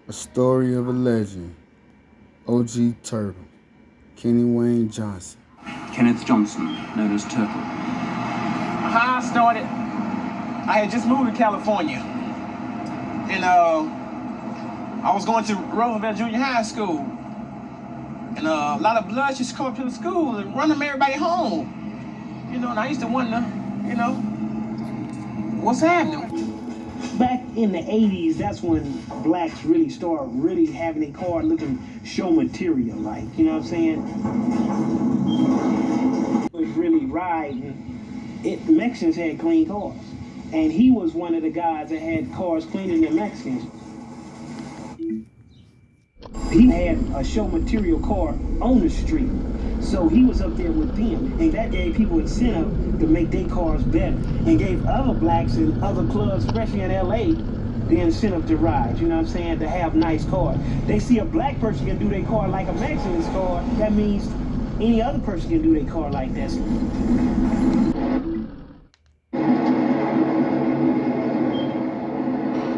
A story of a legend. OG Turtle. Kenny Wayne Johnson. Kenneth Johnson, known as Turtle. How I started, I had just moved to California. And I was going to Roosevelt Junior High School. And a lot of bloods used to come up to the school and run them everybody home. And I used to wonder, what's happening? Back in the 80s, that's when blacks really started really having a car looking show material, like, you know what I'm saying? Was really riding. The Mexicans had clean cars. And he was one of the guys that had cars cleaner than Mexicans. He had a show material car on the street. So he was up there with them, and that gave people incentive to make their cars better, and gave other blacks in other clubs, especially in LA, the incentive to ride, you know what I'm saying, to have nice cars. They see a black person can do their car like a Mexican's car, that means any other person can do their car like that.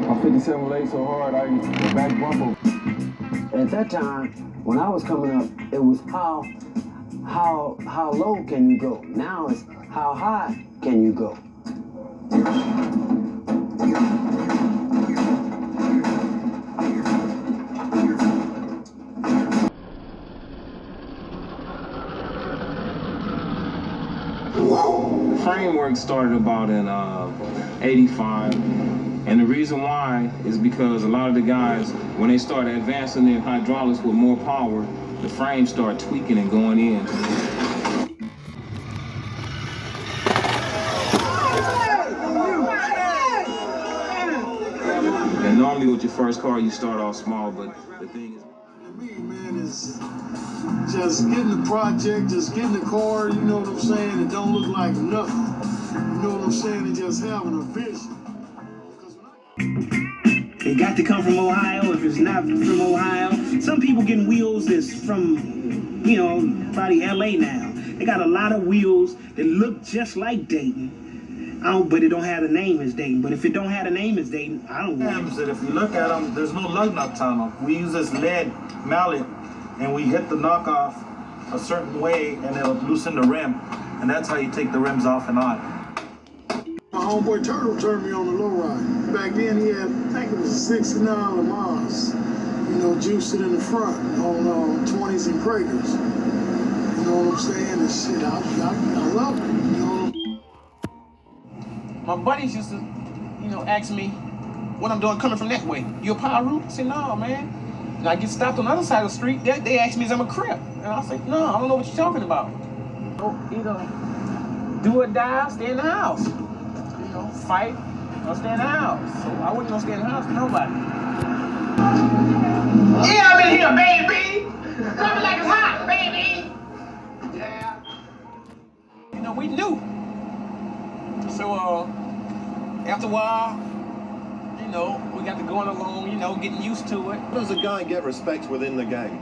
My 57 laid so hard, the back bumper. At that time, when I was coming up, it was how low can you go? Now it's how high can you go? The framework started about in 85. And the reason why is because a lot of the guys, when they started advancing their hydraulics with more power, the frame started tweaking and going in. And normally with your first car, you start off small, but the thing is... To me, man, is just getting the project, just getting the car, you know what I'm saying? It don't look like nothing. You know what I'm saying? And just having a vision. It got to come from Ohio. If it's not from Ohio, some people getting wheels that's from, probably LA now. They got a lot of wheels that look just like Dayton. But it don't have the name as Dayton. But if it don't have the name as Dayton, I don't want it. That if you look at them, there's no lug nuts on them. We use this lead mallet, and we hit the knockoff a certain way, and it'll loosen the rim, and that's how you take the rims off and on. My homeboy Turtle turned me on the lowride. Back then he had, I think it was a 69 Le Mans, juiced it in the front on 20s and Cragers. You know what I'm saying? And shit, I love it, My buddies used to, ask me what I'm doing coming from that way. You a power route? I said, no, man. And I get stopped on the other side of the street. They ask me if I'm a Crip. And I say, no, I don't know what you're talking about. Either do or die, stay in the house. Fight or stay in the house. So I wouldn't go stay in the house with nobody. Yeah, I'm in here, baby. Coming like it's hot, baby. Yeah. We knew. So after a while, we got to going along, getting used to it. How does a guy get respect within the gang?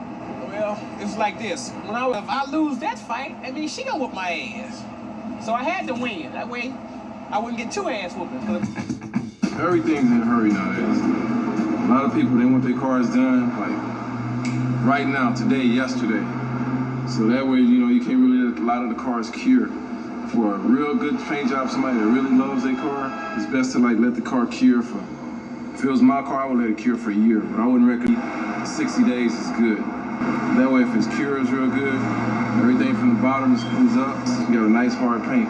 Well, it's like this. If I lose that fight, I mean, she gonna whoop my ass. So I had to win. That way, I wouldn't get two ass whooping. Everything's in a hurry nowadays. A lot of people, they want their cars done, like, right now, today, yesterday. So that way, you can't really let a lot of the cars cure. For a real good paint job, somebody that really loves their car, it's best to, let the car cure for, if it was my car, I would let it cure for a year, but I wouldn't recommend 60 days is good. That way, if its cure is real good, everything from the bottom comes up, you got a nice hard paint.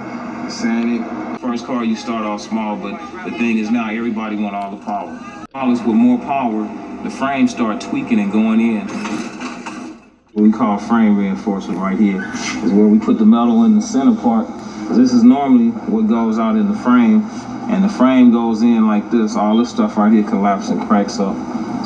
Sand it. First car, you start off small, but the thing is now everybody want all the power. With more power, the frame start tweaking and going in. What we call frame reinforcement right here is where we put the metal in the center part. This is normally what goes out in the frame, and the frame goes in like this. All this stuff right here collapses and cracks up.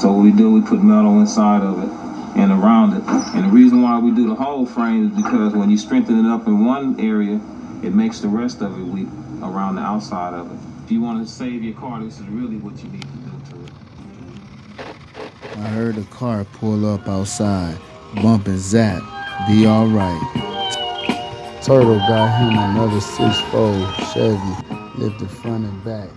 So what we do, we put metal inside of it and around it. And the reason why we do the whole frame is because when you strengthen it up in one area, it makes the rest of it weak around the outside of it. If you want to save your car, this is really what you need to do to it. I heard a car pull up outside, bump and zap, be alright. Turtle got him another 6-fold Chevy, lifted front and back.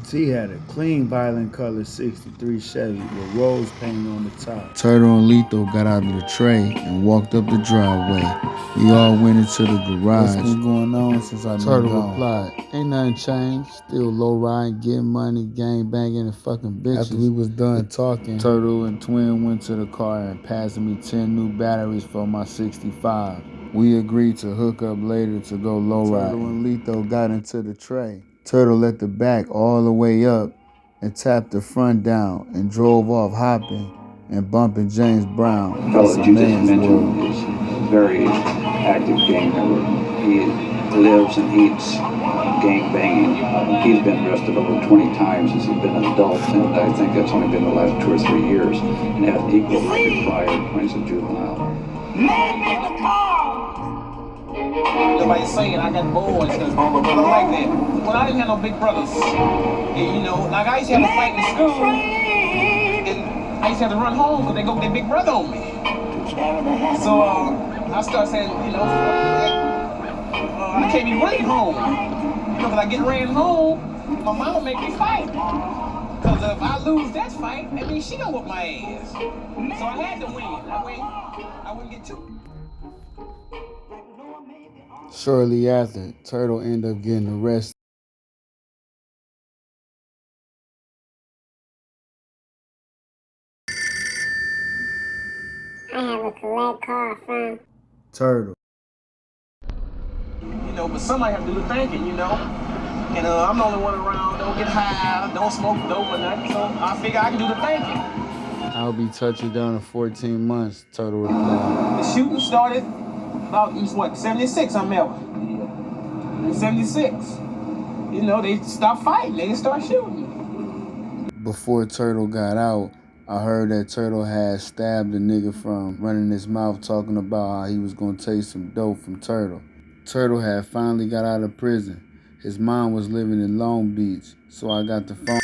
T had a clean violet color 63 Chevy with rose paint on the top. Turtle and Lethal got out of the tray and walked up the driveway. We all went into the garage. What's been going on since I've been gone? Turtle replied, ain't nothing changed. Still low riding, getting money, gang banging, and fucking bitches. After we was done talking, Turtle and Twin went to the car and passed me 10 new batteries for my 65. We agreed to hook up later to go low riding. Turtle and Lethal got into the tray. Turtle let the back all the way up and tapped the front down and drove off hopping and bumping James Brown. The fellow that you just mentioned is a very active gang member. He lives and eats gang banging. He's been arrested over 20 times since he's been an adult, and I think that's only been the last 2 or 3 years, and has an equal record prior when he's a juvenile. Nobody's saying I got boys because I don't like that. When I didn't have no big brothers, and, you know, like I used to have to fight in school, and I used to have to run home because they go with their big brother on me. So I started saying, you know, I can't be running home. You know, because I get ran home, my mama make me fight. Because if I lose that fight, that means she gonna whoop my ass. So I had to win. That way I wouldn't get too. Shortly after, Turtle ended up getting arrested. I have a collect car from Turtle. You know, but somebody have to do the thinking, you know. And I'm the only one around, don't get high, don't smoke dope or nothing, so I figure I can do the thinking. I'll be touching down in 14 months, Turtle replied. The shooting started about, what, 76, I'm ever. 76. You know, they stopped fighting, they start shooting. Before Turtle got out, I heard that Turtle had stabbed a nigga from running his mouth talking about how he was gonna take some dope from Turtle. Turtle had finally got out of prison. His mom was living in Long Beach, so I got the phone.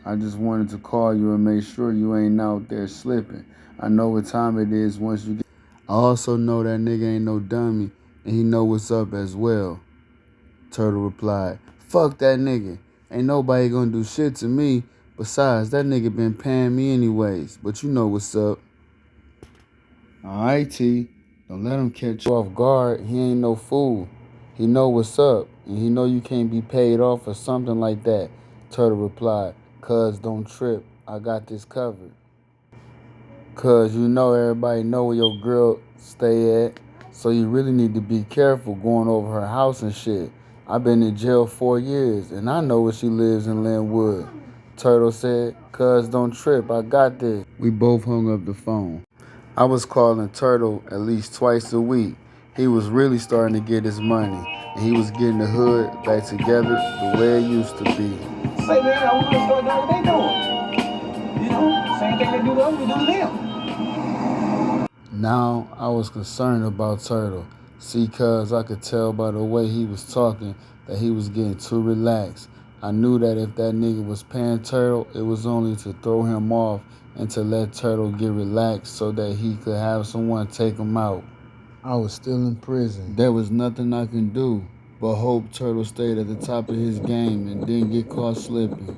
I just wanted to call you and make sure you ain't out there slipping. I know what time it is once you get. I also know that nigga ain't no dummy, and he know what's up as well. Turtle replied, fuck that nigga. Ain't nobody gonna do shit to me. Besides, that nigga been paying me anyways, but you know what's up. Alright, T. Don't let him catch you off guard. He ain't no fool. He know what's up, and he know you can't be paid off or something like that. Turtle replied, cuz don't trip. I got this covered. Cuz you know everybody know where your girl stay at, so you really need to be careful going over her house and shit. I've been in jail 4 years, and I know where she lives in Linwood. Turtle said, cuz don't trip, I got this. We both hung up the phone. I was calling Turtle at least twice a week. He was really starting to get his money, and he was getting the hood back together the way it used to be. Say, man, I want to start doing what they doing. You know, same thing they do to us, we do to them. Now, I was concerned about Turtle. See, cuz I could tell by the way he was talking that he was getting too relaxed. I knew that if that nigga was paying Turtle, it was only to throw him off and to let Turtle get relaxed so that he could have someone take him out. I was still in prison. There was nothing I could do but hope Turtle stayed at the top of his game and didn't get caught slipping.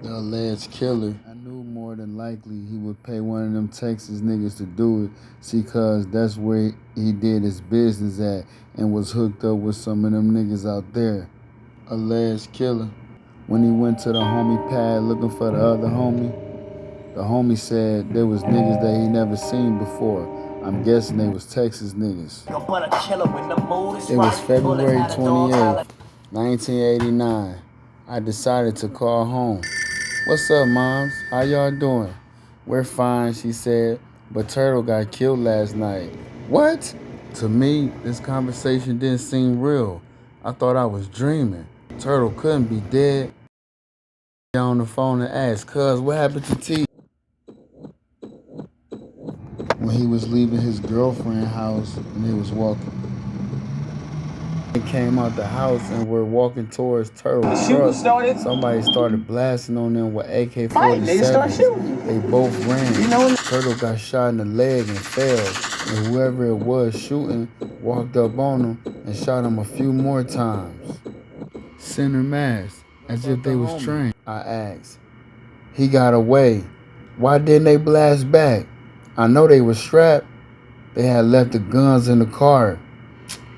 The alleged killer, I knew more than likely he would pay one of them Texas niggas to do it, see, cuz that's where he did his business at and was hooked up with some of them niggas out there. Alleged killer. When he went to the homie pad looking for the other homie, the homie said there was niggas that he never seen before. I'm guessing they was Texas niggas. It was February 28th, 1989. I decided to call home. What's up, moms? How y'all doing? We're fine, she said, but Turtle got killed last night. What? To me, this conversation didn't seem real. I thought I was dreaming. Turtle couldn't be dead. I got on the phone and asked, cuz, what happened to T? When he was leaving his girlfriend's house and he was walking. They came out the house and were walking towards Turtle's truck. Somebody started blasting on them with AK-47s. They both ran. Turtle got shot in the leg and fell. And whoever it was shooting walked up on him and shot him a few more times. center mass, as if they was trained. I asked. He got away. Why didn't they blast back? I know they were strapped. They had left the guns in the car.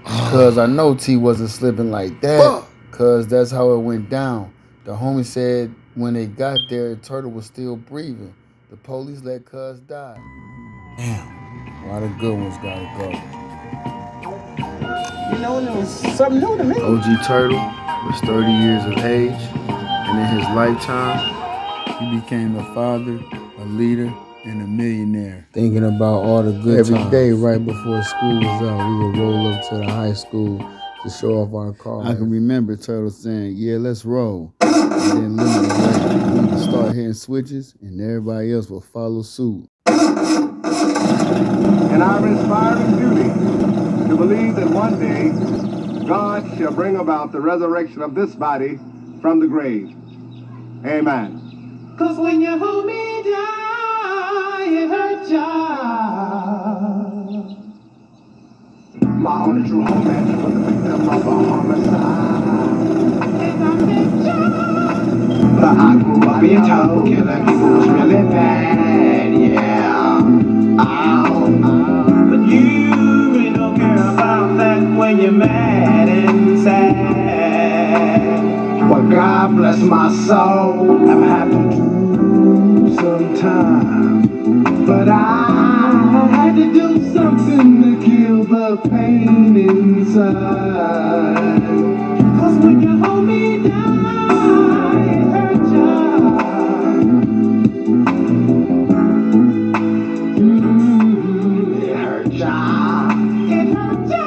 Cause I know T wasn't slipping like that. Cause that's how it went down. The homie said when they got there, Turtle was still breathing. The police let Cuz die. Damn. A lot of good ones gotta go. You know, it was something new to me. OG Turtle was 30 years of age, and in his lifetime, he became a father, a leader, and a millionaire. Thinking about all the good times. Every day right before school was out, we would roll up to the high school to show off our cars. I can remember Turtle saying, yeah, let's roll. And then Lemon was we would start hitting switches, and everybody else would follow suit. And our inspiring duty to believe that one day God shall bring about the resurrection of this body from the grave. Amen. 'Cause when you hold me down, it hurts ya. My only true home man was the victim of a homicide. But I grew up being told killing people was really bad, yeah. But you really don't care about that when you're mad and sad. Well, God bless my soul. I'm having to sometime. But I had to do something to kill the pain inside. 'Cause when you hold me down, it hurts ya. It hurts ya. It hurts ya.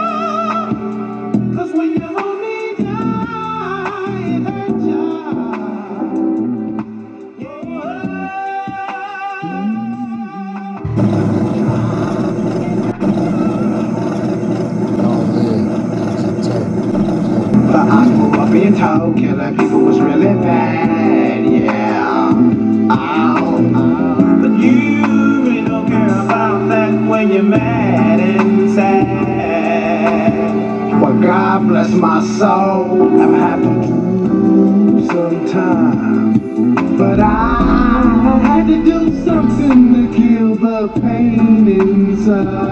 'Cause when you hold me down, it hurts ya. But I grew up being told killing people was really bad, yeah. But you really don't care about that when you're mad and sad. Well, God bless my soul. I'm having to sometime. But I had to do something to kill the pain inside.